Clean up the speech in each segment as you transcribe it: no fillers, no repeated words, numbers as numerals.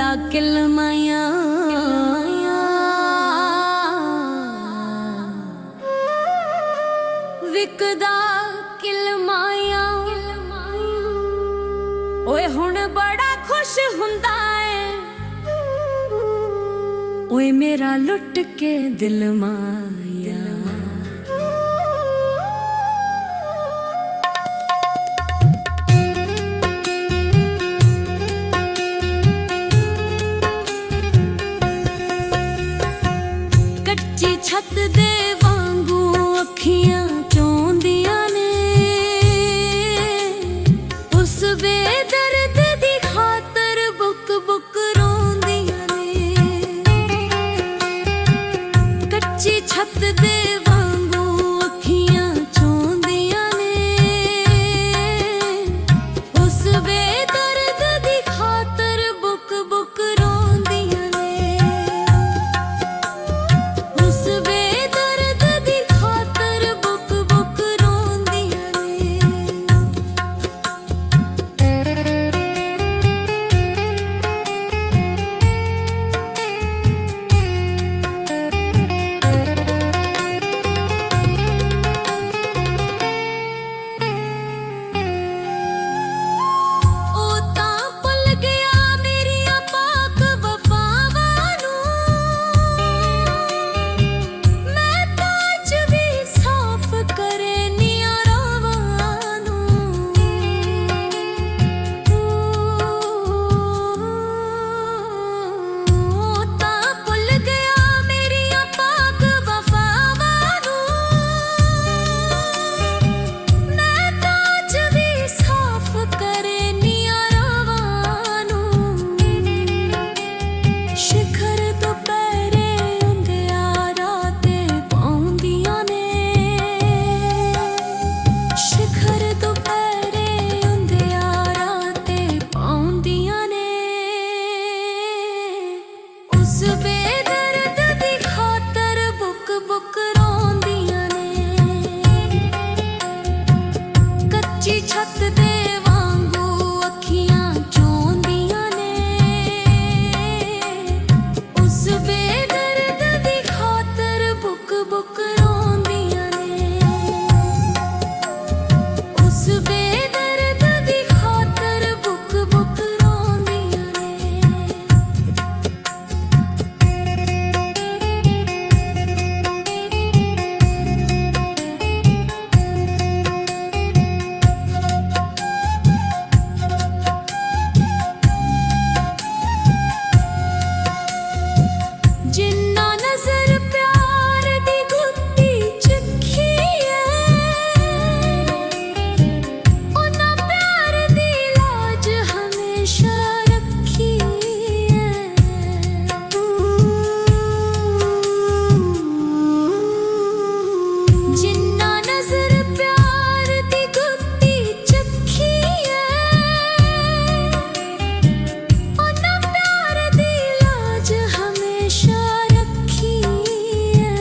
विकदा किलमाया विकदा किलमाया ओए हुण बड़ा खुश हुंदा है ओए मेरा लुट के दिल माया। कच्ची छत दे वांगू अखियां चौंदियां ने उस बेदर्द दी खातर बुक बुक रोंदियां ने। कच्ची छत दे वांगू अखियां चौंदियां ने उस बेदर्द दी खातर बुक बुक रोंदियां ने। उस बेदर्द दी खातर बुक बुक रोंदियां छत दे वांगू अखियां चौंदियां ने उस बेदर्द दी खातर बुक बुक रोंदियां ने। उस बेदर्द दी खातर बुक बुक रोंदियां ने। जिन्ना नजर प्यार दी गुत्ती चखी है उन्ना प्यार दी लाज हमेशा रखी है। जिन्ना नजर प्यार दी गुत्ती चखी है उन्ना प्यार दी लाज हमेशा रखी है।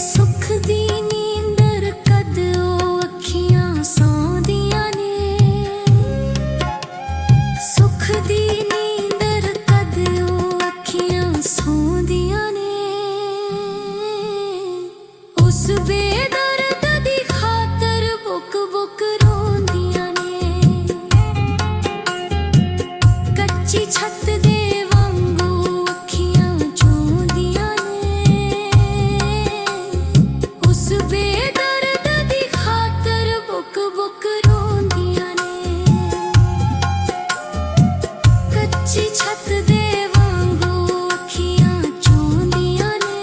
सुख दी नींदर कद ओ अखियां सौंदियां ने। सुख दी नींदर कद ओ अखियां सौंदियां ने उस बेदर्द दी खातर बुक बुक रोंदियां ने। कच्ची छत दे वांगू अखियां चौंदियां ने उस बेदर्द दी खातर बुक बुक रोंदियां ने। कच्ची छत दे वांगू अखियां चौंदियां ने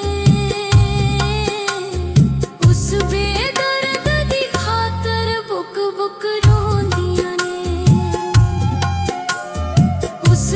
उस बेदर्द दी खातर बुक बुक रोंदियां ने। उस